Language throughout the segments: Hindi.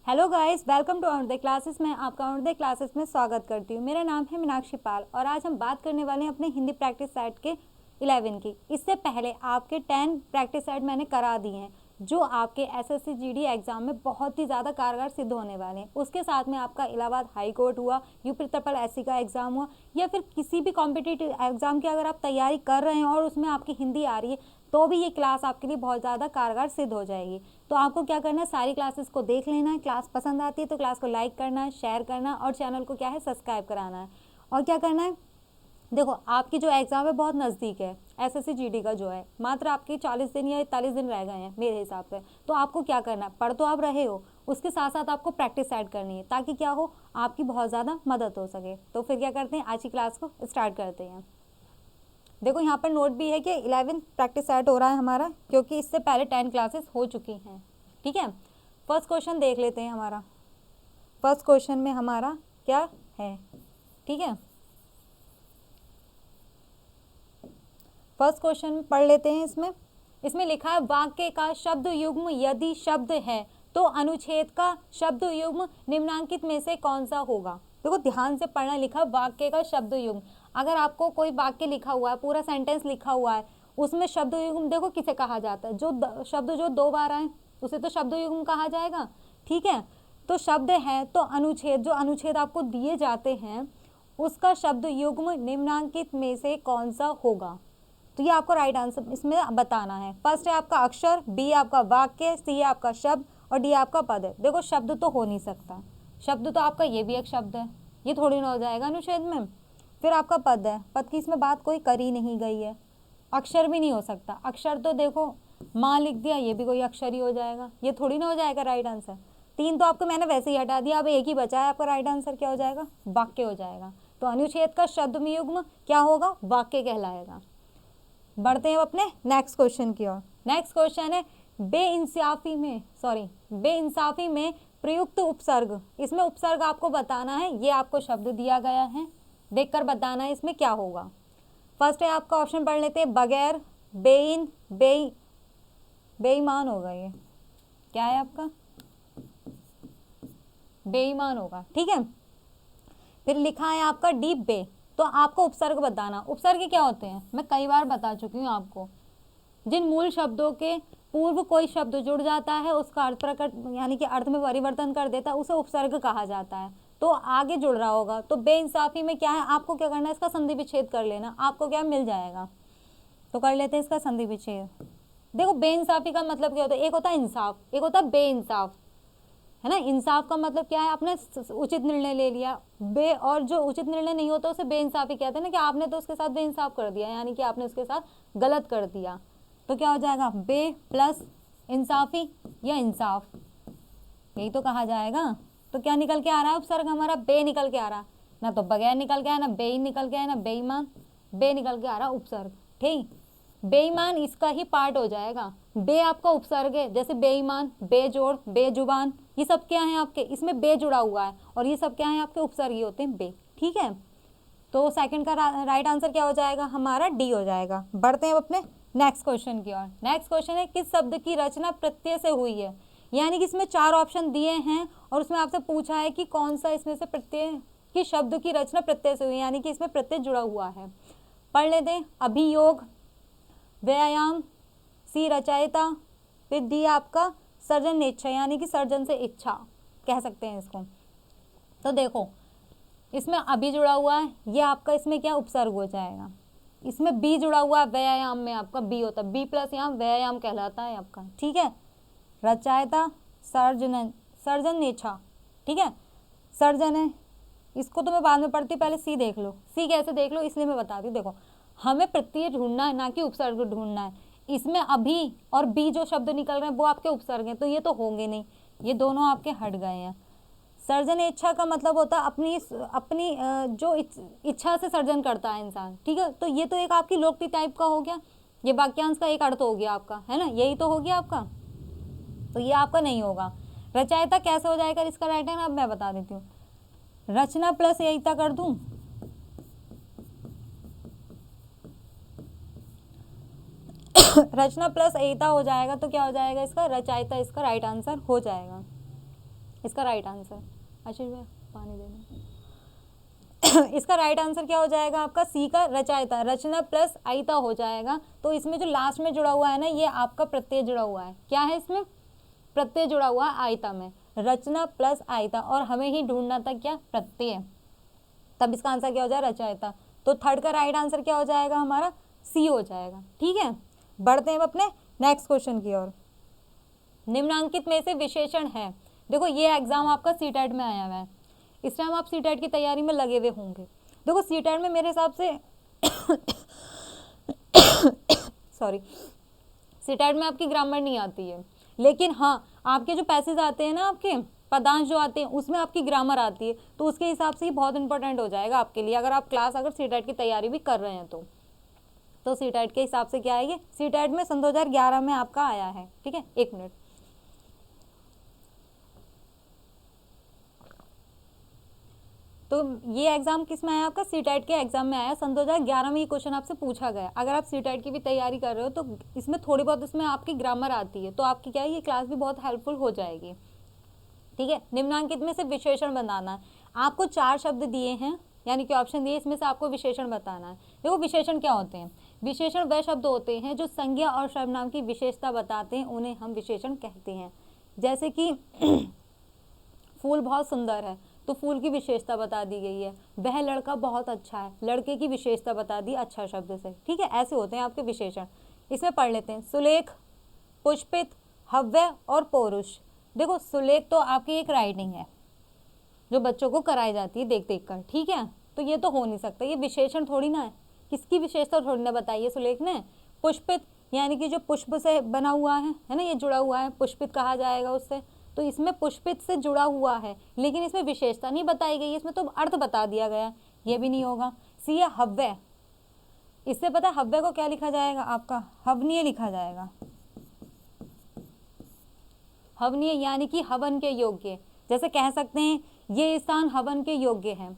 Hello guys, welcome to Arunoday classes. मैं आपका अरुणोदय क्लासेस में स्वागत करती हूँ। मेरा नाम है मीनाक्षी पाल और आज हम बात करने वाले हैं अपने हिंदी प्रैक्टिस सेट के 11 की। इससे पहले आपके 10 प्रैक्टिस सेट मैंने करा दिए हैं जो आपके एसएससी जीडी एग्जाम में बहुत ही ज़्यादा कारगर सिद्ध होने वाले हैं। उसके साथ में आपका इलाहाबाद हाई कोर्ट हुआ, यूपी ट्रिपल एससी का एग्जाम हुआ, या फिर किसी भी कॉम्पिटिटिव एग्जाम की अगर आप तैयारी कर रहे हैं और उसमें आपकी हिंदी आ रही है तो भी ये क्लास आपके लिए बहुत ज़्यादा कारगर सिद्ध हो जाएगी। तो आपको क्या करना है, सारी क्लासेस को देख लेना है। क्लास पसंद आती है तो क्लास को लाइक करना है, शेयर करना है और चैनल को क्या है सब्सक्राइब कराना है। और क्या करना है, देखो आपकी जो एग्ज़ाम है बहुत नज़दीक है। एसएससी जीडी का जो है मात्र आपके 40 दिन या 41 दिन रह गए हैं मेरे हिसाब से। तो आपको क्या करना है, पढ़ तो आप रहे हो, उसके साथ साथ आपको प्रैक्टिस ऐड करनी है ताकि क्या हो, आपकी बहुत ज़्यादा मदद हो सके। तो फिर क्या करते हैं, आज की क्लास को स्टार्ट करते हैं। देखो यहाँ पर नोट भी है कि 11 प्रैक्टिस सेट हो रहा है हमारा, क्योंकि इससे पहले 10 क्लासेस हो चुकी हैं। ठीक है, फर्स्ट क्वेश्चन देख लेते हैं। हमारा फर्स्ट क्वेश्चन में हमारा क्या है, ठीक है, फर्स्ट क्वेश्चन पढ़ लेते हैं। इसमें लिखा है वाक्य का शब्द युग्म यदि शब्द है तो अनुच्छेद का शब्द युग्म निम्नांकित में से कौन सा होगा। देखो ध्यान से पढ़ना, लिखा वाक्य का शब्द युग्म। अगर आपको कोई वाक्य लिखा हुआ है, पूरा सेंटेंस लिखा हुआ है, उसमें शब्द युग्म देखो किसे कहा जाता है, जो शब्द जो 2 बार आए उसे तो शब्द युग्म कहा जाएगा। ठीक है, तो शब्द है तो अनुच्छेद, जो अनुच्छेद आपको दिए जाते हैं उसका शब्द युग्म निम्नांकित में से कौन सा होगा। तो ये आपको राइट आंसर इसमें बताना है। फर्स्ट है आपका अक्षर, बी आपका वाक्य, सी है आपका शब्द और डी आपका पद है। देखो शब्द तो हो नहीं सकता, शब्द तो आपका ये भी एक शब्द है, ये थोड़ी ना हो जाएगा अनुच्छेद में। फिर आपका पद है, पद की इसमें बात कोई करी नहीं गई है। अक्षर भी नहीं हो सकता, अक्षर तो देखो माँ लिख दिया, ये भी कोई अक्षर ही हो जाएगा, ये थोड़ी ना हो जाएगा राइट आंसर। 3 तो आपको मैंने वैसे ही हटा दिया, अब एक ही बचा है आपका राइट आंसर, क्या हो जाएगा, वाक्य हो जाएगा। तो अनुच्छेद का शब्द में युग्म क्या होगा, वाक्य कहलाएगा। बढ़ते हैं अपने नेक्स्ट क्वेश्चन की ओर। नेक्स्ट क्वेश्चन है बेइंसाफी में प्रयुक्त उपसर्ग। इसमें उपसर्ग आपको बताना है, ये आपको शब्द दिया गया है, देखकर बताना है इसमें क्या होगा। फर्स्ट है आपका ऑप्शन पढ़ लेते हैं, बगैर, बेइन, बेईमान होगा, ये क्या है आपका, बेईमान होगा। ठीक है, फिर लिखा है आपका डी बे। तो आपको उपसर्ग बताना, उपसर्ग क्या होते हैं मैं कई बार बता चुकी हूँ आपको। जिन मूल शब्दों के पूर्व कोई शब्द जुड़ जाता है, उसका अर्थ प्रकट यानी कि अर्थ में परिवर्तन कर देता है, उसे उपसर्ग कहा जाता है। तो आगे जुड़ रहा होगा, तो बेइंसाफी में क्या है, आपको क्या करना है, इसका संधि विच्छेद कर लेना, आपको क्या मिल जाएगा। तो कर लेते हैं इसका संधि विच्छेद। देखो बेइंसाफी का मतलब क्या होता है, एक होता है इंसाफ, एक होता है बेइंसाफ, है ना। इंसाफ का मतलब क्या है, आपने उचित निर्णय ले लिया, और जो उचित निर्णय नहीं होता उसे बेइंसाफी कहते हैं ना, कि आपने तो उसके साथ बेइंसाफ कर दिया, यानी कि आपने उसके साथ गलत कर दिया। तो क्या हो जाएगा, बे प्लस इंसाफी या इंसाफ, यही तो कहा जाएगा। तो क्या निकल के आ रहा है उपसर्ग हमारा, बे निकल के आ रहा, ना तो बगैर निकल के आया, ना बे निकल के आया, ना बेईमान, बे निकल के आ रहा उपसर्ग। ठीक, बेईमान इसका ही पार्ट हो जाएगा, बे आपका उपसर्ग है, जैसे बेईमान, बेजोड़, बेजुबान, ये सब क्या है आपके, इसमें बे जुड़ा हुआ है और ये सब क्या है आपके उपसर्ग ही होते हैं, बे। ठीक है, तो सेकंड का राइट आंसर क्या हो जाएगा हमारा, डी हो जाएगा। बढ़ते हैं अपने नेक्स्ट क्वेश्चन की ओर। नेक्स्ट क्वेश्चन है, किस शब्द की रचना प्रत्यय से हुई है। यानी कि इसमें 4 ऑप्शन दिए हैं और उसमें आपसे पूछा है कि कौन सा इसमें से प्रत्यय की शब्द की रचना प्रत्यय से हुई है, यानी कि इसमें प्रत्यय जुड़ा हुआ है। पढ़ लेते हैं, अभियोग, व्यायाम, सी रचयिता, फिर डी आपका सर्जन इच्छा, यानी कि सर्जन से इच्छा कह सकते हैं इसको। तो देखो इसमें अभी जुड़ा हुआ है, ये आपका इसमें क्या उपसर्ग हो जाएगा। इसमें बी जुड़ा हुआ है, व्यायाम में आपका बी होता है, बी प्लस यहाँ व्यायाम कहलाता है आपका। ठीक है, रचयिता, सर्जन इच्छा, ठीक है, सर्जन है, इसको तो मैं बाद में पढ़ती, पहले सी देख लो। सी कैसे देख लो, इसलिए मैं बताती हूँ। देखो हमें प्रत्यय ढूंढना है, ना कि उपसर्ग ढूंढना है। इसमें अभी और बी जो शब्द निकल रहे हैं वो आपके उपसर्ग हैं, तो ये तो होंगे नहीं, ये दोनों आपके हट गए हैं। सर्जन इच्छा का मतलब होता है अपनी जो इच्छा से सर्जन करता है इंसान। ठीक है, तो ये तो एक आपकी लोकोक्ति टाइप का हो गया, ये वाक्यांश का एक अर्थ हो गया आपका, है ना, यही तो हो गया आपका, तो ये आपका नहीं होगा। रचयिता कैसे हो जाएगा इसका राइट है ना, अब मैं बता देती हूँ। रचना प्लस ययिता कर दूं, रचना प्लस ययिता हो जाएगा, तो क्या हो जाएगा इसका, रचयिता इसका राइट आंसर हो जाएगा। इसका राइट आंसर, आशीष भाई पानी दे दो। इसका राइट आंसर क्या हो जाएगा आपका, सी का रचयिता, रचना प्लस आयता हो जाएगा। तो इसमें जो लास्ट में जुड़ा हुआ है ना, ये आपका प्रत्यय जुड़ा हुआ है। क्या है इसमें, प्रत्यय जुड़ा हुआ है आयता में, रचना प्लस आयता, और हमें ही ढूंढना था क्या, प्रत्यय। तब इसका आंसर क्या हो जाएगा, रचयिता। तो थर्ड का राइट आंसर क्या हो जाएगा हमारा, सी हो जाएगा। ठीक है, बढ़ते हैं अपने नेक्स्ट क्वेश्चन की ओर। निम्नांकित में से विशेषण है, देखो ये एग्जाम आपका सीटेट में आया हुआ है, इस टाइम आप सीटेट की तैयारी में लगे हुए होंगे। देखो सीटेट में मेरे हिसाब से सॉरी, सीटेट में आपकी ग्रामर नहीं आती है, लेकिन हाँ आपके जो पैसेज आते हैं ना, आपके पदांश जो आते हैं, उसमें आपकी ग्रामर आती है। तो उसके हिसाब से ये बहुत इंपॉर्टेंट हो जाएगा आपके लिए, अगर आप क्लास अगर सीटेट की तैयारी भी कर रहे हैं तो सीटेट के हिसाब से क्या है, ये सीटेट में सन 2011 में आपका आया है। ठीक है, एक मिनट, तो ये एग्जाम किस में आया आपका, सीटेट के एग्जाम में आया, सन 2011 में ये क्वेश्चन आपसे पूछा गया। अगर आप सीटेट की भी तैयारी कर रहे हो तो इसमें थोड़ी बहुत इसमें आपकी ग्रामर आती है, तो आपकी क्या है, ये क्लास भी बहुत हेल्पफुल हो जाएगी। ठीक है, निम्नांकित में से विशेषण बनाना है। आपको 4 शब्द दिए हैं, यानी कि ऑप्शन दिए, इसमें से आपको विशेषण बताना है। देखो विशेषण क्या होते हैं, विशेषण वह शब्द होते हैं जो संज्ञा और सर्वनाम की विशेषता बताते हैं, उन्हें हम विशेषण कहते हैं। जैसे कि फूल बहुत सुंदर है, तो फूल की विशेषता बता दी गई है। वह लड़का बहुत अच्छा है, लड़के की विशेषता बता दी अच्छा शब्द से। ठीक है, ऐसे होते हैं आपके विशेषण। इसमें पढ़ लेते हैं, सुलेख, पुष्पित, हव्य और पौरुष। देखो सुलेख तो आपकी एक राइटिंग है जो बच्चों को कराई जाती है देख देख कर। ठीक है, तो ये तो हो नहीं सकता, ये विशेषण थोड़ी ना है, किसकी विशेषता थोड़ी ना बताई है सुलेख ने। पुष्पित यानी कि जो पुष्प से बना हुआ है ना, ये जुड़ा हुआ है, पुष्पित कहा जाएगा उससे। तो इसमें पुष्पित से जुड़ा हुआ है, लेकिन इसमें विशेषता नहीं बताई गई, इसमें तो अर्थ बता दिया गया, ये भी नहीं होगा। सी है हव्य, इससे पता है हव्य को क्या लिखा जाएगा आपका, हवनीय लिखा जाएगा। हवनीय यानी कि हवन के योग्य, जैसे कह सकते हैं ये स्थान हवन के योग्य है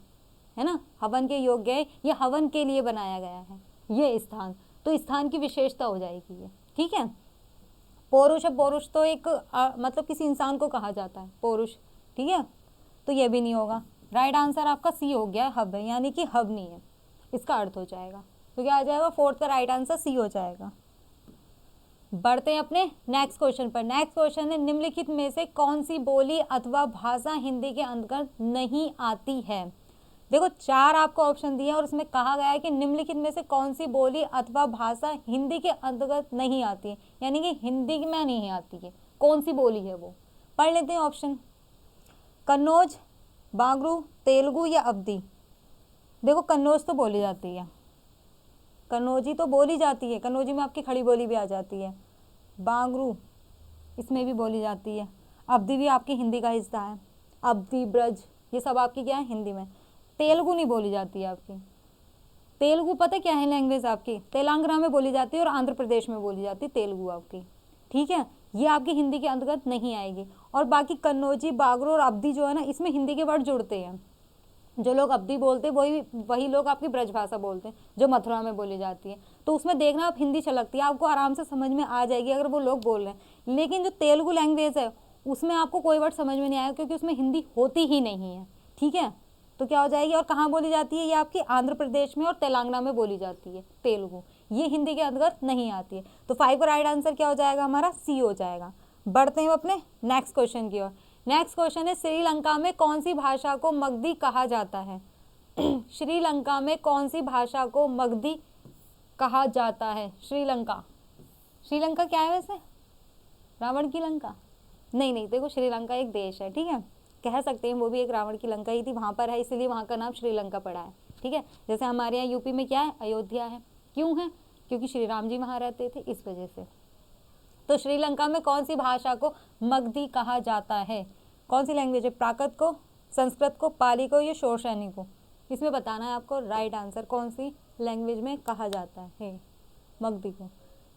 ना, हवन के योग्य है, ये हवन के लिए बनाया गया है ये स्थान, तो स्थान की विशेषता हो जाएगी ये। ठीक है, पौरुष है, पौरुष तो एक मतलब किसी इंसान को कहा जाता है पौरुष। ठीक है, तो ये भी नहीं होगा। राइट आंसर आपका सी हो गया, हव्य यानी कि हवनीय, इसका अर्थ हो जाएगा। तो क्या आ जाएगा, फोर्थ का राइट आंसर सी हो जाएगा। बढ़ते हैं अपने नेक्स्ट क्वेश्चन पर। नेक्स्ट क्वेश्चन है, निम्नलिखित में से कौन सी बोली अथवा भाषा हिंदी के अंतर्गत नहीं आती है। देखो 4 आपको ऑप्शन दिए और उसमें कहा गया है कि निम्नलिखित में से कौन सी बोली अथवा भाषा हिंदी के अंतर्गत नहीं आती है, यानी कि हिंदी में नहीं आती है, कौन सी बोली है वो। पढ़ लेते हैं ऑप्शन, कन्नौज, बांगरू, तेलुगु या अवधी। देखो कन्नौज तो बोली जाती है, कन्नौजी तो बोली जाती है, कन्नौजी में आपकी खड़ी बोली भी आ जाती है। बांगरू इसमें भी बोली जाती है, अवधी भी आपकी हिंदी का हिस्सा है, अवधी, ब्रज ये सब आपकी क्या है हिंदी में। तेलुगु नहीं बोली जाती है आपकी, तेलुगु पता क्या है लैंग्वेज आपकी, तेलंगाना में बोली जाती है और आंध्र प्रदेश में बोली जाती है तेलुगु आपकी। ठीक है, ये आपकी हिंदी के अंतर्गत नहीं आएगी। और बाकी कन्नौजी, बागरू और अवधी जो है ना, इसमें हिंदी के वर्ड जुड़ते हैं। जो लोग अवधी बोलते हैं वही लोग आपकी ब्रज भाषा बोलते हैं जो मथुरा में बोली जाती है। तो उसमें देखना आप हिंदी छलकती है, आपको आराम से समझ में आ जाएगी अगर वो लोग बोल रहे हैं। लेकिन जो तेलुगु लैंग्वेज है उसमें आपको कोई वर्ड समझ में नहीं आएगा, क्योंकि उसमें हिंदी होती ही नहीं है। ठीक है, तो क्या हो जाएगी, और कहाँ बोली जाती है, ये आपकी आंध्र प्रदेश में और तेलंगाना में बोली जाती है तेलुगु, ये हिंदी के अंतर्गत नहीं आती है। तो 5 का राइट आंसर क्या हो जाएगा हमारा, सी हो जाएगा। बढ़ते हैं अपने नेक्स्ट क्वेश्चन की ओर। नेक्स्ट क्वेश्चन है, श्रीलंका में कौन सी भाषा को मगधी कहा जाता है। श्रीलंका में कौन सी भाषा को मगधी कहा जाता है। श्रीलंका, श्रीलंका क्या है वैसे, रावण की लंका नहीं, देखो श्रीलंका एक देश है। ठीक है, कह सकते हैं वो भी एक रावण की लंका ही थी, वहाँ पर है इसलिए वहाँ का नाम श्रीलंका पड़ा है। ठीक है, जैसे हमारे यहाँ यूपी में क्या है, अयोध्या है, क्यों है, क्योंकि श्री राम जी वहाँ रहते थे इस वजह से। तो श्रीलंका में कौन सी भाषा को मगधी कहा जाता है, कौन सी लैंग्वेज है, प्राकृत को, संस्कृत को, पाली को या शोरशैनी को। इसमें बताना है आपको राइट आंसर, कौन सी लैंग्वेज में कहा जाता है मगधी को।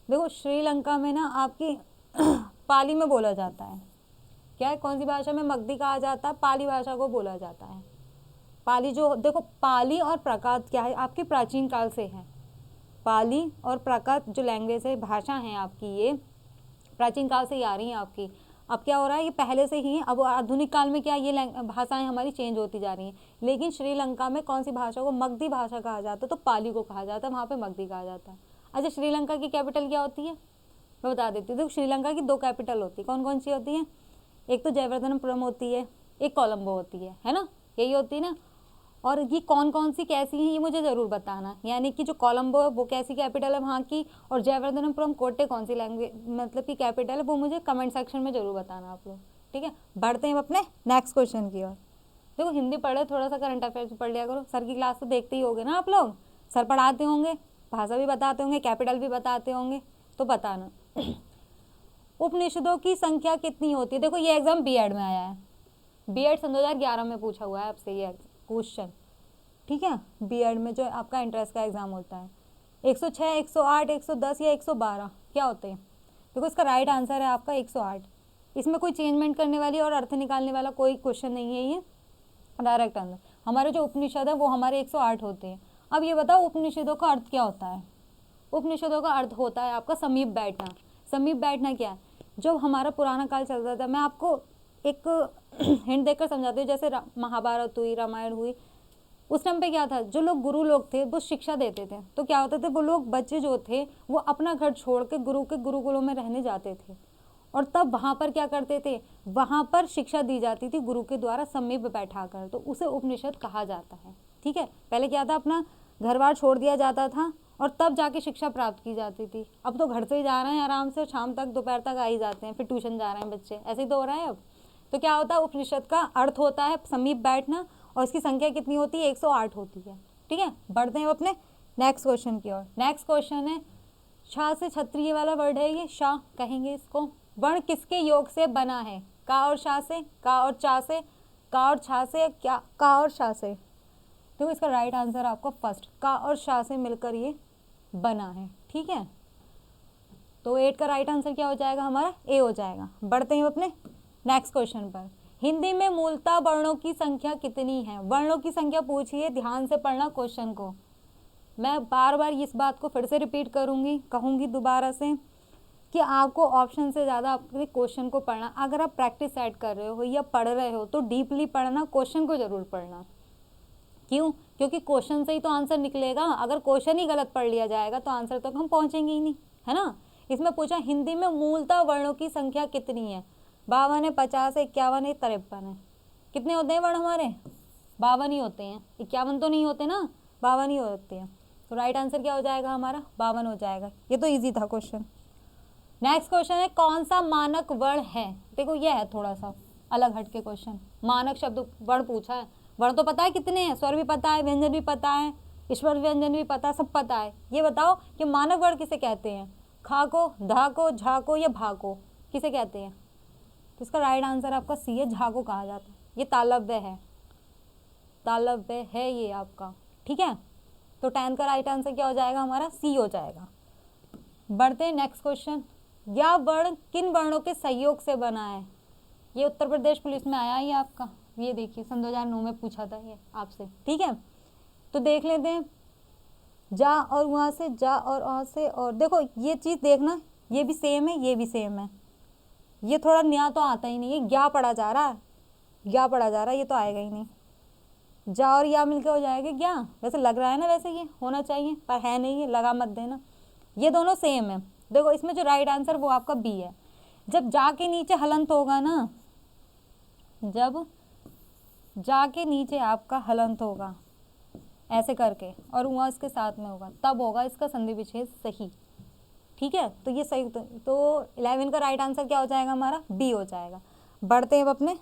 देखो श्रीलंका में ना आपकी पाली में बोला जाता है। क्या है, कौन सी भाषा में मगधी कहा जाता है, पाली भाषा को बोला जाता है। पाली जो देखो, पाली और प्राकृत क्या है आपकी प्राचीन काल से है। पाली और प्राकृत जो लैंग्वेज है, भाषा है आपकी, ये प्राचीन काल से ही आ रही है आपकी। अब क्या हो रहा है, ये पहले से ही है। अब आधुनिक काल में क्या ये भाषाएं हमारी चेंज होती जा रही हैं। लेकिन श्रीलंका में कौन सी भाषा को मगधी भाषा कहा जाता है, तो पाली को कहा जाता है, वहाँ पे मगधी कहा जाता है। अच्छा, श्रीलंका की कैपिटल क्या होती है, मैं बता देती हूँ। देखो श्रीलंका की 2 कैपिटल होती है, कौन कौन सी होती है, एक तो जयवर्धनपुरम होती है, एक कोलंबो होती है ना, यही होती है ना। और ये कौन कौन सी कैसी हैं ये मुझे ज़रूर बताना, यानी कि जो कोलंबो है वो कैसी कैपिटल है वहाँ की, और जयवर्धनपुरम कोट्टे कौन सी लैंग्वेज मतलब की कैपिटल है, वो मुझे कमेंट सेक्शन में ज़रूर बताना आप लोग, ठीक है। बढ़ते हैं अपने नेक्स्ट क्वेश्चन की ओर। देखो हिंदी पढ़े, थोड़ा सा करंट अफेयर्स पढ़ लिया करो, सर की क्लास तो देखते ही होगे ना आप लोग, सर पढ़ाते होंगे, भाषा भी बताते होंगे, कैपिटल भी बताते होंगे, तो बताना। उपनिषदों की संख्या कितनी होती है, देखो ये एग्जाम बीएड में आया है, बीएड सन 2011 में पूछा हुआ है आपसे ये क्वेश्चन, ठीक है। बीएड में जो आपका इंट्रेंस का एग्जाम होता है, 106, 108, 110 या 112 क्या होते हैं। देखो इसका राइट आंसर है आपका 108। इसमें कोई चेंजमेंट करने वाली और अर्थ निकालने वाला कोई क्वेश्चन नहीं है, ये डायरेक्ट आंसर। हमारे जो उपनिषद है वो हमारे 108 होते हैं। अब ये बताओ उपनिषदों का अर्थ क्या होता है। उपनिषदों का अर्थ होता है आपका समीप बैठना। समीप बैठना क्या है, जब हमारा पुराना काल चलता था, मैं आपको एक हिंट देकर समझाती हूँ, जैसे महाभारत हुई, रामायण हुई, उस टाइम पे क्या था, जो लोग गुरु लोग थे वो शिक्षा देते थे, तो क्या होता था, वो लोग बच्चे जो थे वो अपना घर छोड़ के गुरु के गुरुकुलों में रहने जाते थे, और तब वहाँ पर क्या करते थे, वहाँ पर शिक्षा दी जाती थी गुरु के द्वारा समीप बैठा कर, तो उसे उपनिषद कहा जाता है, ठीक है। पहले क्या था, अपना घर बार छोड़ दिया जाता था और तब जाके शिक्षा प्राप्त की जाती थी। अब तो घर से ही जा रहे हैं आराम से, शाम तक दोपहर तक आ ही जाते हैं, फिर ट्यूशन जा रहे हैं बच्चे, ऐसे ही तो हो रहा है अब। तो क्या होता है, उपनिषद का अर्थ होता है समीप बैठना, और इसकी संख्या कितनी होती है, 108 होती है, ठीक है। बढ़ते हैं अपने नेक्स्ट क्वेश्चन की ओर। नेक्स्ट क्वेश्चन है, शाह से क्षत्रिय वाला वर्ड है ये, शाह कहेंगे इसको। वर्ण किसके योग से बना है, का और शाह से, का और चा से, का और छा से, क्या का और शाह से। तो इसका राइट आंसर आपको फर्स्ट, का और शाह से मिलकर ये बना है, ठीक है। तो 8 का राइट आंसर क्या हो जाएगा हमारा, ए हो जाएगा। बढ़ते हैं अपने नेक्स्ट क्वेश्चन पर। हिंदी में मूलतः वर्णों की संख्या कितनी है, वर्णों की संख्या पूछिए, ध्यान से पढ़ना क्वेश्चन को। मैं बार बार इस बात को फिर से रिपीट करूंगी, कहूंगी दोबारा से, कि आपको ऑप्शन से ज़्यादा आपके क्वेश्चन को पढ़ना। अगर आप प्रैक्टिस सेट कर रहे हो या पढ़ रहे हो तो डीपली पढ़ना, क्वेश्चन को जरूर पढ़ना। क्यों, क्योंकि क्वेश्चन से ही तो आंसर निकलेगा। अगर क्वेश्चन ही गलत पढ़ लिया जाएगा तो आंसर तक हम पहुंचेंगे ही नहीं, है ना। इसमें पूछा हिंदी में मूलतः वर्णों की संख्या कितनी है, 52 है, 50 है, 51 है, 53 है। कितने होते हैं वर्ण हमारे, 52 ही होते हैं, 51 तो नहीं होते ना, 52 ही होते हैं। तो राइट आंसर क्या हो जाएगा हमारा, 52 हो जाएगा। ये तो ईजी था क्वेश्चन। नेक्स्ट क्वेश्चन है, कौन सा मानक वर्ण है। देखो ये है थोड़ा सा अलग हटके क्वेश्चन, मानक शब्द वर्ण पूछा है। वर्ण तो पता है कितने हैं, स्वर भी पता है, व्यंजन भी पता है, ईश्वर व्यंजन भी पता है, सब पता है। ये बताओ कि मानक वर्ण किसे कहते हैं, खा को, धा को, झा को या भा को, किसे कहते हैं। तो इसका राइट आंसर आपका सी है, झा को कहा जाता है। ये तालव्य है, तालव्य है ये आपका, ठीक है। तो 10 का राइट आंसर क्या हो जाएगा हमारा, सी हो जाएगा। बढ़ते हैं नेक्स्ट क्वेश्चन। यह वर्ण किन वर्णों के सहयोग से बना है। ये उत्तर प्रदेश पुलिस में आया है ये आपका, ये देखिए सन 2009 में पूछा था ये आपसे, ठीक है। तो देख लेते हैं, जा और वहाँ से, जा और वहाँ से, और देखो ये चीज़ देखना, ये भी सेम है, ये भी सेम है। ये थोड़ा नया तो आता ही नहीं है, क्या पढ़ा जा रहा है, क्या पढ़ा जा रहा है, ये तो आएगा ही नहीं। जा और या मिलकर हो जाएगा क्या, वैसे लग रहा है ना, वैसे ये होना चाहिए पर है नहीं, है लगा मत देना। ये दोनों सेम है। देखो इसमें जो राइट आंसर वो आपका बी है। जब जा के नीचे हलंत होगा ना, जब जा के नीचे आपका हलंत होगा ऐसे करके और वहाँ इसके साथ में होगा, तब होगा इसका संधि विच्छेद सही, ठीक है। तो ये सही, तो 11 का राइट आंसर क्या हो जाएगा हमारा, बी हो जाएगा। बढ़ते हैं अब अपने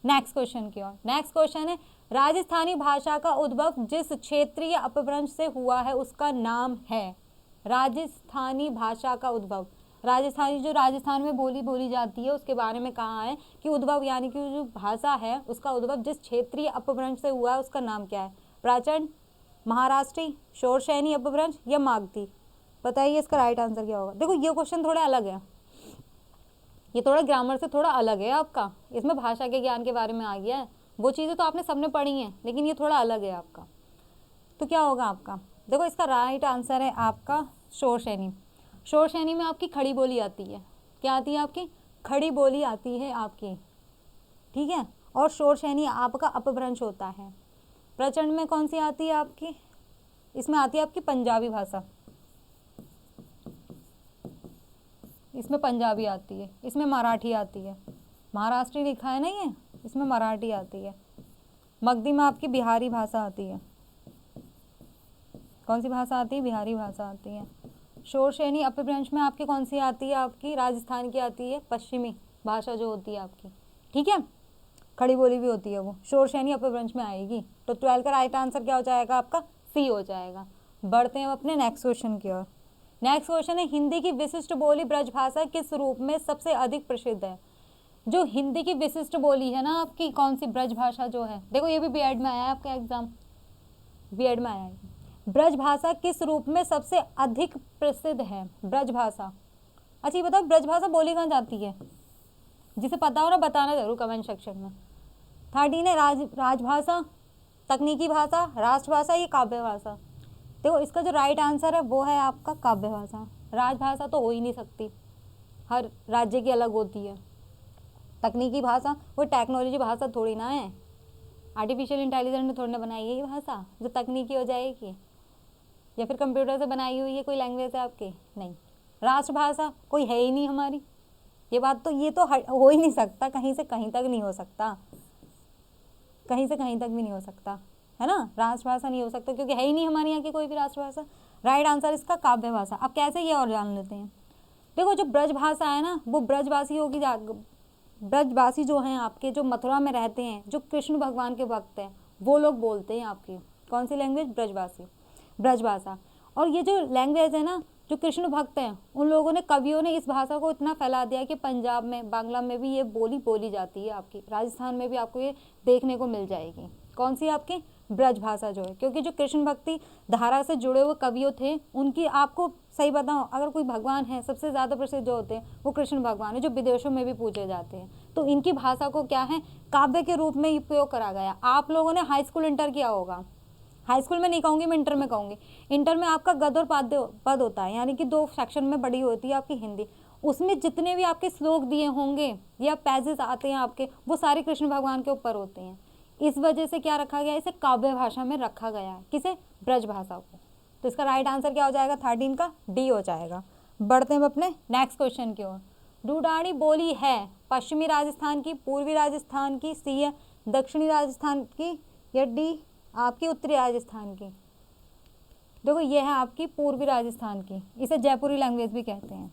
नेक्स्ट क्वेश्चन की ओर। नेक्स्ट क्वेश्चन है, राजस्थानी भाषा का उद्भव जिस क्षेत्रीय अपभ्रंश से हुआ है उसका नाम है। राजस्थानी भाषा का उद्भव, राजस्थानी जो राजस्थान में बोली जाती है उसके बारे में कहा है कि उद्भव यानी कि जो भाषा है उसका उद्भव जिस क्षेत्रीय अपभ्रंश से हुआ है उसका नाम क्या है। प्राचंड, महाराष्ट्री, शोरशैनी अपभ्रंश या मागधी। बताइए इसका राइट आंसर क्या होगा। देखो ये क्वेश्चन थोड़ा अलग है, ये थोड़ा ग्रामर से थोड़ा अलग है आपका, इसमें भाषा के ज्ञान के बारे में आ गया है। वो चीज़ें तो आपने सबने पढ़ी हैं लेकिन ये थोड़ा अलग है आपका। तो क्या होगा आपका, देखो इसका राइट आंसर है आपका शोरशैनी। शोरशैनी में आपकी खड़ी बोली आती है, क्या आती है आपकी, खड़ी बोली आती है आपकी, ठीक है, और शोरशैनी आपका अपभ्रंश होता है। प्रचंड में कौन सी आती है आपकी, इसमें आती है आपकी पंजाबी भाषा, इसमें पंजाबी आती है, इसमें मराठी आती है, महाराष्ट्री लिखा है ना ये, इसमें मराठी आती है। मगधी में आपकी बिहारी भाषा आती है, कौन सी भाषा आती है, बिहारी भाषा आती है। शोरशैनी अपभ्रंश में आपकी कौन सी आती है, आपकी राजस्थान की आती है, पश्चिमी भाषा जो होती है आपकी, ठीक है, खड़ी बोली भी होती है वो, शोरशैनी अपभ्रंश में आएगी। तो 12 का राइट आंसर क्या हो जाएगा आपका, सी हो जाएगा। बढ़ते हैं अपने नेक्स्ट क्वेश्चन की ओर। नेक्स्ट क्वेश्चन है, हिंदी की विशिष्ट बोली ब्रजभाषा किस रूप में सबसे अधिक प्रसिद्ध है। जो हिंदी की विशिष्ट बोली है ना आपकी, कौन सी ब्रजभाषा जो है, देखो ये भी बीएड में आया है आपका एग्जाम, बीएड में आया है। ब्रजभाषा किस रूप में सबसे अधिक प्रसिद्ध है, ब्रजभाषा। अच्छा ये बताओ ब्रजभाषा बोली कहाँ जाती है, जिसे पता हो ना बताना जरूर कमेंट सेक्शन में। 13 है राजभाषा, तकनीकी भाषा, राष्ट्रभाषा, ये काव्य भाषा। देखो इसका जो राइट आंसर है वो है आपका काव्य भाषा। राजभाषा तो हो ही नहीं सकती, हर राज्य की अलग होती है। तकनीकी भाषा वो टेक्नोलॉजी भाषा थोड़ी ना है, आर्टिफिशियल इंटेलिजेंस ने थोड़ी ना बनाई है ये भाषा जो तकनीकी हो जाएगी, या फिर कंप्यूटर से बनाई हुई है कोई लैंग्वेज है आपकी, नहीं। राष्ट्रभाषा कोई है ही नहीं हमारी, ये बात तो ये तो हो ही नहीं सकता, कहीं से कहीं तक नहीं हो सकता, कहीं से कहीं तक भी नहीं हो सकता, है ना। राष्ट्रभाषा नहीं हो सकता क्योंकि है ही नहीं हमारे यहाँ की कोई भी राष्ट्रभाषा। राइट आंसर इसका काव्य भाषा। अब कैसे ये और जान लेते हैं। देखो जो ब्रज भाषा है ना वो ब्रजवासियों की, ब्रजवासी जो हैं आपके, जो मथुरा में रहते हैं, जो कृष्ण भगवान के भक्त हैं, वो लोग बोलते हैं आपकी कौन सी लैंग्वेज, ब्रजवासी, ब्रजभाषा। और ये जो लैंग्वेज है ना, जो कृष्ण भक्त हैं उन लोगों ने, कवियों ने इस भाषा को इतना फैला दिया कि पंजाब में, बांग्ला में भी ये बोली जाती है आपकी, राजस्थान में भी आपको ये देखने को मिल जाएगी। कौन सी आपकी ब्रजभाषा जो है, क्योंकि जो कृष्ण भक्ति धारा से जुड़े हुए कवियों थे उनकी, आपको सही बताऊं अगर कोई भगवान है सबसे ज़्यादा प्रसिद्ध जो होते हैं वो कृष्ण भगवान है, जो विदेशों में भी पूजे जाते हैं। तो इनकी भाषा को क्या है, काव्य के रूप में उपयोग करा गया। आप लोगों ने हाई स्कूल इंटर किया होगा, हाई स्कूल में नहीं कहूँगी मैं, इंटर में कहूँगी। इंटर में आपका गद्य और पद होता है, यानी कि 2 सेक्शन में बड़ी होती है आपकी हिंदी। उसमें जितने भी आपके श्लोक दिए होंगे या पैजेस आते हैं आपके, वो सारे कृष्ण भगवान के ऊपर होते हैं। इस वजह से क्या रखा गया, इसे काव्य भाषा में रखा गया है, किसे, ब्रज भाषा को। तो इसका राइट आंसर क्या हो जाएगा, 13 का डी हो जाएगा। बढ़ते हैं अपने नेक्स्ट क्वेश्चन की ओर। ढूंढाड़ी बोली है पश्चिमी राजस्थान की, पूर्वी राजस्थान की, सी है दक्षिणी राजस्थान की, या डी आपकी उत्तरी राजस्थान की। देखो ये है आपकी पूर्वी राजस्थान की, इसे जयपुरी लैंग्वेज भी कहते हैं,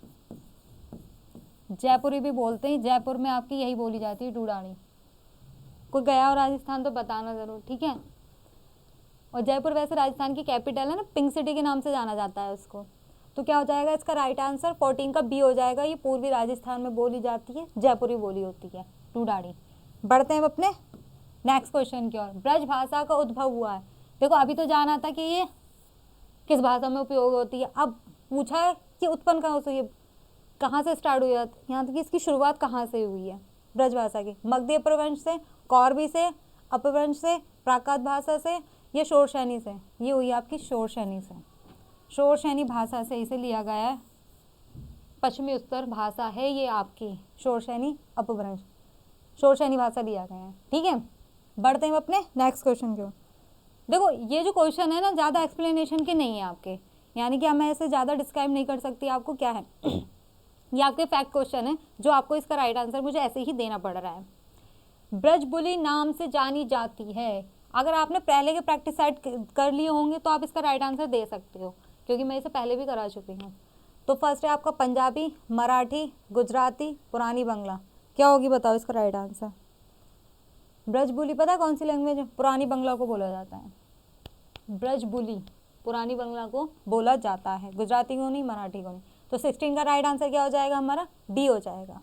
जयपुरी भी बोलते हैं। जयपुर में आपकी यही बोली जाती है ढूंढाड़ी। कोई गया हो राजस्थान तो बताना ज़रूर, ठीक है। और जयपुर वैसे राजस्थान की कैपिटल है ना, पिंक सिटी के नाम से जाना जाता है उसको। तो क्या हो जाएगा इसका राइट आंसर, 14 का बी हो जाएगा। ये पूर्वी राजस्थान में बोली जाती है, जयपुरी बोली होती है ढूंढाड़ी। बढ़ते हैं अपने नेक्स्ट क्वेश्चन की ओर। ब्रज भाषा का उद्भव हुआ है, देखो अभी तो जाना था कि ये किस भाषा में उपयोग होती है, अब पूछा है कि उत्पन्न कहाँ से, ये कहाँ से स्टार्ट हुई है, यहाँ तक कि इसकी शुरुआत कहाँ से हुई है ब्रज भाषा की। मगधी अपभ्रंश से, कौरवी से, अपभ्रंश से, प्राकृत भाषा से, या शोरशैनी से। ये हुई आपकी शोरशैनी से, शोरशैनी भाषा से इसे लिया गया है, पश्चिमी उत्तर भाषा है ये आपकी शोरशैनी अपभ्रंश, शोरशैनी भाषा लिया गया है, ठीक है। बढ़ते हैं अपने नेक्स्ट क्वेश्चन की ओर। देखो ये जो क्वेश्चन है ना ज़्यादा एक्सप्लेनेशन के नहीं है आपके, यानी कि मैं ऐसे ज़्यादा डिस्क्राइब नहीं कर सकती आपको क्या है ये आपके फैक्ट क्वेश्चन है, जो आपको इसका राइट आंसर मुझे ऐसे ही देना पड़ रहा है। ब्रजबुली नाम से जानी जाती है, अगर आपने पहले के प्रैक्टिस साइड कर लिए होंगे तो आप इसका राइट आंसर दे सकते हो, क्योंकि मैं इसे पहले भी करा चुकी हूँ। तो फर्स्ट है आपका पंजाबी, मराठी, गुजराती, पुरानी बांग्ला। क्या होगी बताओ इसका राइट आंसर। ब्रजबुली पता है कौन सी लैंग्वेज है, पुरानी बांग्ला को बोला जाता है। ब्रजबुली पुरानी बांग्ला को बोला जाता है, गुजराती को नहीं, मराठी को नहीं। तो 16 का राइट आंसर क्या हो जाएगा हमारा, डी हो जाएगा।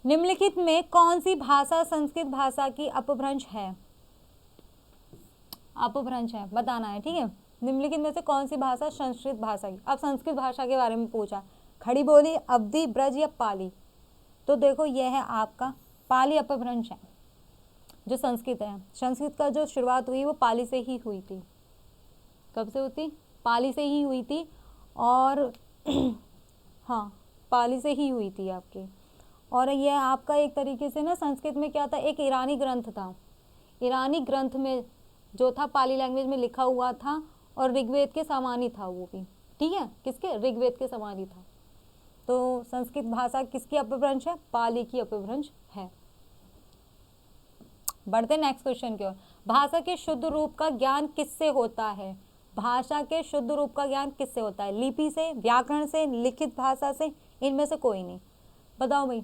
निम्नलिखित में कौन सी भाषा संस्कृत भाषा की अपभ्रंश है, अपभ्रंश है बताना है, ठीक है। निम्नलिखित में से कौन सी भाषा संस्कृत भाषा की, अब संस्कृत भाषा के बारे में पूछा, खड़ी बोली, अवधी, ब्रज या पाली। तो देखो यह है आपका पाली अपभ्रंश है, जो संस्कृत है। संस्कृत का जो शुरुआत हुई वो पाली से ही हुई थी। कब से हुई, पाली से ही हुई थी, और हाँ पाली से ही हुई थी आपकी। और ये आपका एक तरीके से ना संस्कृत में क्या था, एक ईरानी ग्रंथ था। ईरानी ग्रंथ में जो था पाली लैंग्वेज में लिखा हुआ था और ऋग्वेद के समान ही था वो भी, ठीक है, किसके, ऋग्वेद के समान ही था। तो संस्कृत भाषा किसकी अपभ्रंश है, पाली की अपभ्रंश है। बढ़ते नेक्स्ट क्वेश्चन की ओर। भाषा के शुद्ध रूप का ज्ञान किससे होता है, भाषा के शुद्ध रूप का ज्ञान किससे होता है, लिपि से, व्याकरण से, लिखित भाषा से, इनमें से कोई नहीं। बताओ भाई,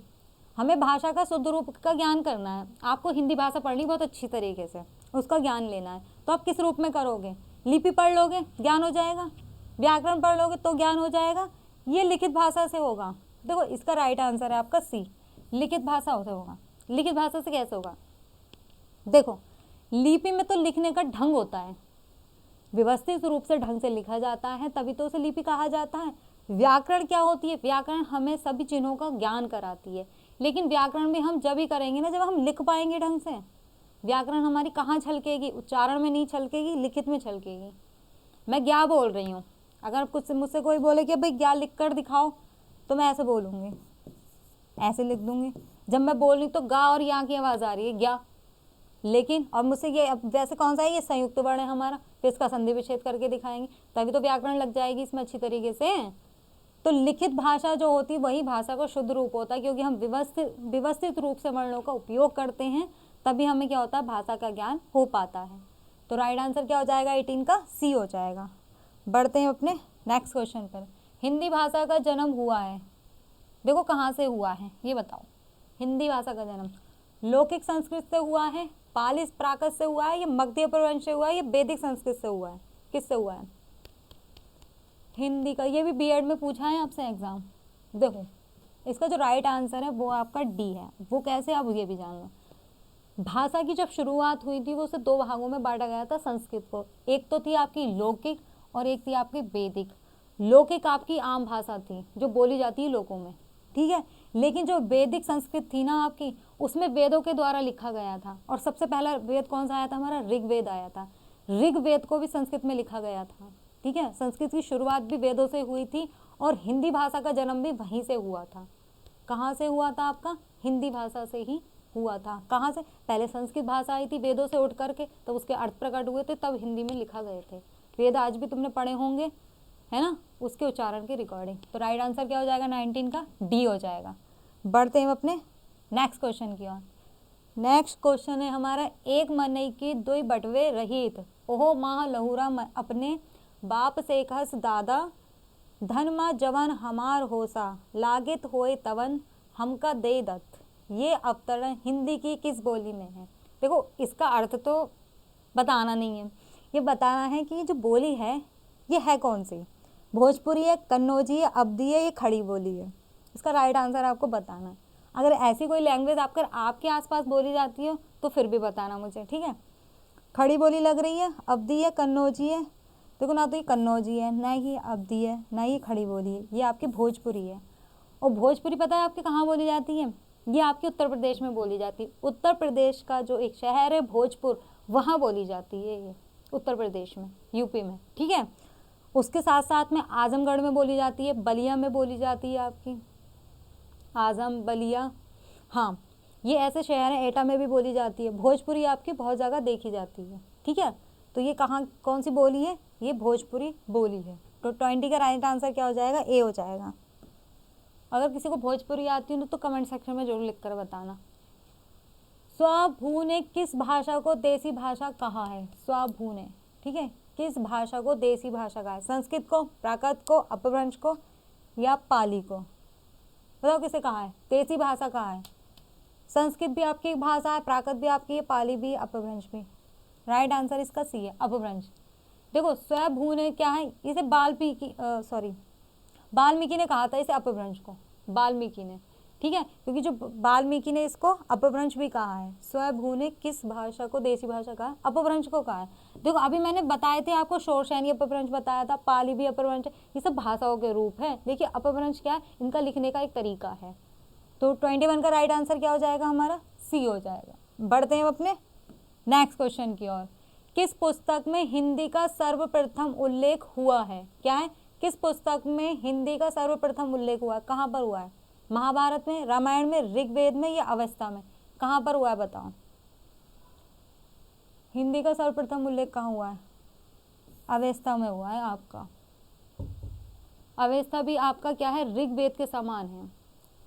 हमें भाषा का शुद्ध रूप का ज्ञान करना है। आपको हिंदी भाषा पढ़नी बहुत अच्छी तरीके से, उसका ज्ञान लेना है, तो आप किस रूप में करोगे, लिपि पढ़ लोगे ज्ञान हो जाएगा, व्याकरण पढ़ लोगे तो ज्ञान हो जाएगा, ये लिखित भाषा से होगा। देखो इसका राइट आंसर है आपका सी, लिखित भाषा से होगा। लिखित भाषा से कैसे होगा, देखो लिपि में तो लिखने का ढंग होता है, व्यवस्थित रूप से ढंग से लिखा जाता है, तभी तो उसे लिपि कहा जाता है। व्याकरण क्या होती है, व्याकरण हमें सभी चिन्हों का ज्ञान कराती है, लेकिन व्याकरण भी हम जब ही करेंगे ना जब हम लिख पाएंगे ढंग से। व्याकरण हमारी कहाँ छलकेगी, उच्चारण में नहीं छलकेगी, लिखित में छलकेगी। मैं क्या बोल रही हूँ, अगर कुछ मुझसे कोई बोले कि भाई क्या लिख कर दिखाओ, तो मैं ऐसे बोलूँगी, ऐसे लिख दूंगी। जब मैं बोल रही तो गा और यहाँ की आवाज़ आ रही है ज्ञा, लेकिन और मुझसे ये वैसे कौन सा है, ये संयुक्त वर्ण है हमारा, फिर इसका संधि विच्छेद करके दिखाएंगे, तभी तो व्याकरण लग जाएगी इसमें अच्छी तरीके से। तो लिखित भाषा जो होती है वही भाषा का शुद्ध रूप होता है, क्योंकि हम व्यवस्थित रूप से वर्णों का उपयोग करते हैं, तभी हमें क्या होता है, भाषा का ज्ञान हो पाता है। तो राइट आंसर क्या हो जाएगा, 18 का सी हो जाएगा। बढ़ते हैं अपने नेक्स्ट क्वेश्चन पर। हिंदी भाषा का जन्म हुआ है, देखो कहाँ से हुआ है ये बताओ। हिंदी भाषा का जन्म लौकिक संस्कृत से हुआ है, पाली प्राकृत से हुआ है, या मगधी अपभ्रंश से हुआ है, या वैदिक संस्कृत से हुआ है, किससे हुआ है हिंदी का। ये भी बीएड में पूछा है आपसे एग्जाम। देखो इसका जो राइट आंसर है वो आपका डी है। वो कैसे, आप ये भी जान लो। भाषा की जब शुरुआत हुई थी वो उसे दो भागों में बांटा गया था संस्कृत को, एक तो थी आपकी लौकिक और एक थी आपकी वैदिक। लौकिक आपकी आम भाषा थी जो बोली जाती है लोगों में, ठीक है, लेकिन जो वैदिक संस्कृत थी ना आपकी, उसमें वेदों के द्वारा लिखा गया था। और सबसे पहला वेद कौन सा आया था हमारा, ऋग्वेद आया था। ऋग्वेद को भी संस्कृत में लिखा गया था, ठीक है। संस्कृत की शुरुआत भी वेदों से हुई थी और हिंदी भाषा का जन्म भी वहीं से हुआ था। कहाँ से हुआ था आपका, हिंदी भाषा से ही हुआ था। कहाँ से, पहले संस्कृत भाषा आई थी वेदों से उठ करके, तब उसके अर्थ प्रकट हुए थे, तब हिंदी में लिखा गए थे। वेद आज भी तुमने पढ़े होंगे, है ना, उसके उच्चारण की रिकॉर्डिंग। तो राइट आंसर क्या हो जाएगा, 19 का डी हो जाएगा। बढ़ते हैं अपने नेक्स्ट क्वेश्चन की ओर। नेक्स्ट क्वेश्चन है हमारा, एक मनई की दुई बटवे रहित, ओहो माह लहुरा अपने बाप से कहस दादा, धन मा जवन हमार होसा, लागित होए तवन हमका दे दत्त। ये अवतरण हिंदी की किस बोली में है। देखो इसका अर्थ तो बताना नहीं है, ये बताना है कि ये जो बोली है ये है कौन सी, भोजपुरी है, कन्नौजी है, अवधी है, ये खड़ी बोली है। इसका राइट आंसर आपको बताना है। अगर ऐसी कोई लैंग्वेज आपके आसपास बोली जाती हो तो फिर भी बताना मुझे, ठीक है। खड़ी बोली लग रही है, अवधी है, कन्नौजी है, देखो ना तो ये कन्नौजी है, ना ही अवधी है, ना ही खड़ी बोली है, ये आपकी भोजपुरी है। और भोजपुरी पता है आपके कहाँ बोली जाती है, ये आपके उत्तर प्रदेश में बोली जाती है। उत्तर प्रदेश का जो एक शहर है भोजपुर, वहाँ बोली जाती है ये, उत्तर प्रदेश में, यूपी में, ठीक है। उसके साथ साथ में आजमगढ़ में बोली जाती है, बलिया में बोली जाती है आपकी, आजम बलिया, हाँ ये ऐसे शहर हैं। एटा में भी बोली जाती है। भोजपुरी आपकी बहुत जगह देखी जाती है, ठीक है। तो ये कहाँ कौन सी बोली है, ये भोजपुरी बोली है। तो 20 का राइट आंसर क्या हो जाएगा, ए हो जाएगा। अगर किसी को भोजपुरी आती है तो कमेंट सेक्शन में जरूर लिख कर बताना। स्वाभू ने किस भाषा को देसी भाषा कहा है, स्वाभू ने, ठीक है, किस भाषा को देसी भाषा कहा है, संस्कृत को, प्राकृत को, अपभ्रंश को, या पाली को। बताओ किसे कहा है, देसी भाषा कहा है। संस्कृत भी आपकी एक भाषा है, प्राकृत भी आपकी है, पाली भी, अपभ्रंश भी। राइट आंसर इसका सी है, अपभ्रंश। देखो स्वभू ने क्या है, इसे वाल्मीकि ने कहा था इसे अपभ्रंश को, वाल्मीकि ने, ठीक है, क्योंकि जो वाल्मीकि ने इसको अपभ्रंश भी कहा है। स्वभू ने किस भाषा को देसी भाषा कहा है, अपभ्रंश को कहा है। देखो अभी मैंने बताए थे आपको, शोरशैनी अपभ्रंश बताया था, पाली भी अपभ्रंश, ये सब भाषाओं के रूप है। देखिए अपभ्रंश क्या है, इनका लिखने का एक तरीका है। तो 21 का राइट आंसर क्या हो जाएगा हमारा, सी हो जाएगा। बढ़ते हैं अपने नेक्स्ट क्वेश्चन की ओर। किस पुस्तक में हिंदी का सर्वप्रथम उल्लेख हुआ है, क्या है, किस पुस्तक में हिंदी का सर्वप्रथम उल्लेख हुआ है, कहाँ पर हुआ है, महाभारत में, रामायण में, ऋग्वेद में या अवस्था में? कहाँ पर हुआ है बताओ? हिंदी का सर्वप्रथम उल्लेख कहाँ हुआ है? अवस्था में हुआ है आपका। अवस्था भी आपका क्या है? ऋग्वेद के समान है,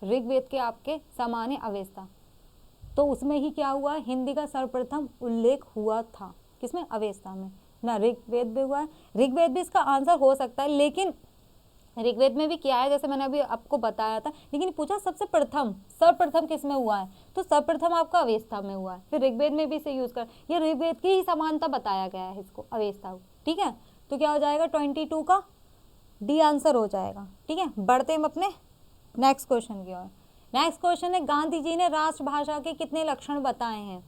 ऋग्वेद के आपके समान है अवस्था। तो उसमें ही क्या हुआ? हिंदी का सर्वप्रथम उल्लेख हुआ था, किसमें? अवस्था में ना। ऋग्वेद भी हुआ है, ऋग्वेद भी इसका आंसर हो सकता है, लेकिन ऋग्वेद में भी क्या है, जैसे मैंने अभी आपको बताया था, लेकिन पूछा सबसे प्रथम, सर्वप्रथम किस में हुआ है? तो सर्वप्रथम आपका अवस्था में हुआ है। फिर ऋग्वेद में भी इसे यूज कर, ये ऋग्वेद की ही समानता बताया गया है इसको, अवस्था को। ठीक है, तो क्या हो जाएगा? 22 का डी आंसर हो जाएगा। ठीक है, बढ़ते हम अपने नेक्स्ट क्वेश्चन की ओर। नेक्स्ट क्वेश्चन है, गांधी जी ने राष्ट्रभाषा के कितने लक्षण बताए हैं?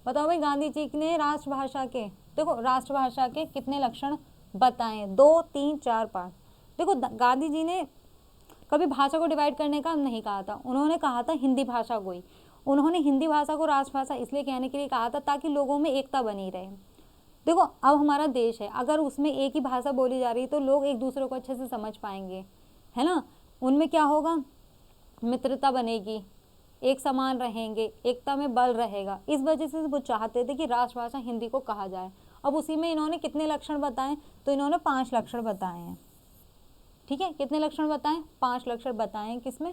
बताओ भाई, गांधी जी ने राष्ट्रभाषा के, देखो राष्ट्रभाषा के कितने लक्षण बताए हैं? 2, 3, 4, 5। देखो गांधी जी ने कभी भाषा को डिवाइड करने का नहीं कहा था, उन्होंने कहा था हिंदी भाषा को ही। उन्होंने हिंदी भाषा को राष्ट्रभाषा इसलिए कहने के लिए कहा था ताकि लोगों में एकता बनी रहे। देखो अब हमारा देश है, अगर उसमें एक ही भाषा बोली जा रही है तो लोग एक दूसरे को अच्छे से समझ पाएंगे, है ना। उनमें क्या होगा? मित्रता बनेगी, एक समान रहेंगे, एकता में बल रहेगा। इस वजह से वो चाहते थे कि राष्ट्रभाषा हिंदी को कहा जाए। अब उसी में इन्होंने कितने लक्षण बताए? तो इन्होंने 5 लक्षण बताए हैं। ठीक है, कितने लक्षण बताएं? 5 लक्षण बताएं, किसमें?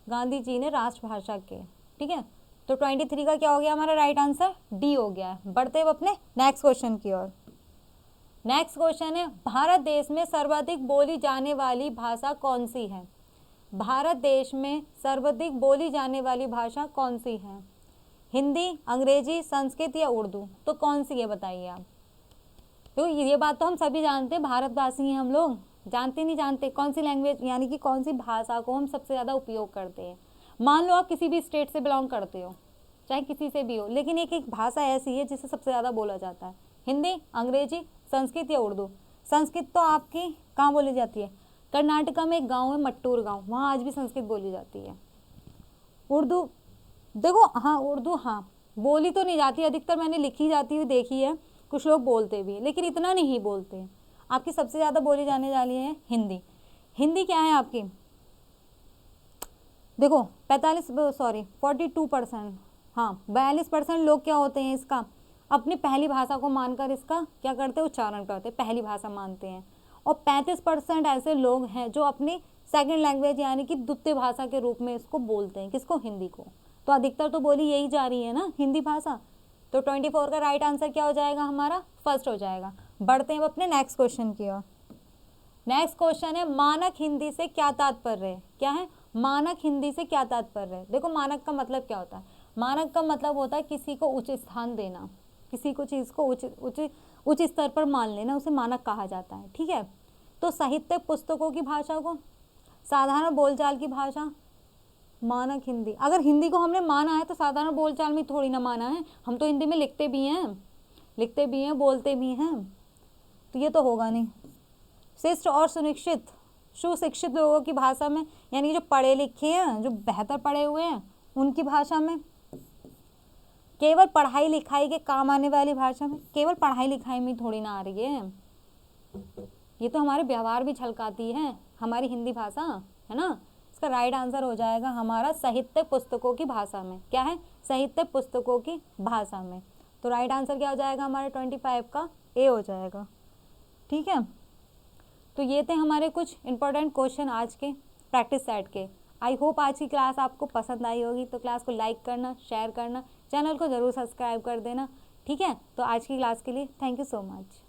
गांधी जी ने राष्ट्रभाषा के। ठीक है, तो 23 का क्या हो गया हमारा राइट आंसर? डी हो गया है। बढ़ते हुए अपने नेक्स्ट क्वेश्चन की ओर। नेक्स्ट क्वेश्चन है, भारत देश में सर्वाधिक बोली जाने वाली भाषा कौन सी है? भारत देश में सर्वाधिक बोली जाने वाली भाषा कौन सी है? हिंदी, अंग्रेजी, संस्कृत या उर्दू? तो कौन सी है बताइए आप। तो ये बात तो हम सभी जानते हैं, भारतवासी हैं हम लोग, जानते नहीं जानते कौन सी लैंग्वेज यानी कि कौन सी भाषा को हम सबसे ज़्यादा उपयोग करते हैं। मान लो आप किसी भी स्टेट से बिलोंग करते हो, चाहे किसी से भी हो, लेकिन एक भाषा ऐसी है जिसे सबसे ज़्यादा बोला जाता है। हिंदी, अंग्रेजी, संस्कृत या उर्दू? संस्कृत तो आपकी कहाँ बोली जाती है? कर्नाटका में एक गाँव है मट्टूर गाँव, वहाँ आज भी संस्कृत बोली जाती है। उर्दू, देखो हाँ उर्दू हाँ बोली तो नहीं जाती, अधिकतर मैंने लिखी जाती हुई देखी है, कुछ लोग बोलते भी हैं, लेकिन इतना नहीं बोलते। आपकी सबसे ज़्यादा बोली जाने वाली है हिंदी। हिंदी क्या है आपकी? देखो 42%, हाँ 42% लोग क्या होते हैं इसका, अपनी पहली भाषा को मानकर इसका क्या करते हैं? उच्चारण करते हैं, पहली भाषा मानते हैं। और 35% ऐसे लोग हैं जो अपनी सेकंड लैंग्वेज यानी कि द्वितीय भाषा के रूप में इसको बोलते हैं। किसको? हिंदी को। तो अधिकतर तो बोली यही जा रही है ना, हिंदी भाषा। तो 24 का राइट आंसर क्या हो जाएगा हमारा? फर्स्ट हो जाएगा। बढ़ते हैं अपने नेक्स्ट क्वेश्चन की ओर। नेक्स्ट क्वेश्चन है, मानक हिंदी से क्या तात्पर्य है? क्या है? मानक हिंदी से क्या तात्पर्य है? देखो मानक का मतलब क्या होता है? मानक का मतलब होता है किसी को उच्च स्थान देना, किसी को चीज़ को उच्च स्तर पर मान लेना, उसे मानक कहा जाता है। ठीक है, तो साहित्य पुस्तकों की भाषा को, साधारण बोलचाल की भाषा, मानक हिंदी। अगर हिंदी को हमने माना है तो साधारण बोलचाल में थोड़ी ना माना है, हम तो हिंदी में लिखते भी हैं, बोलते भी हैं, तो ये तो होगा नहीं। शिष्ट और सुशिक्षित लोगों की भाषा में, यानी जो पढ़े लिखे हैं, जो बेहतर पढ़े हुए हैं, उनकी भाषा में, केवल पढ़ाई लिखाई के काम आने वाली भाषा में, केवल पढ़ाई लिखाई में थोड़ी ना आ रही है, ये तो हमारे व्यवहार भी झलकाती है हमारी हिंदी भाषा, है ना। इसका राइट आंसर हो जाएगा हमारा साहित्य पुस्तकों की भाषा में। क्या है? साहित्य पुस्तकों की भाषा में। तो राइट आंसर क्या हो जाएगा हमारे 25 का? ए हो जाएगा। ठीक है, तो ये थे हमारे कुछ इंपॉर्टेंट क्वेश्चन आज के प्रैक्टिस सेट के। आई होप आज की क्लास आपको पसंद आई होगी, तो क्लास को लाइक करना, शेयर करना, चैनल को ज़रूर सब्सक्राइब कर देना। ठीक है, तो आज की क्लास के लिए थैंक यू सो मच।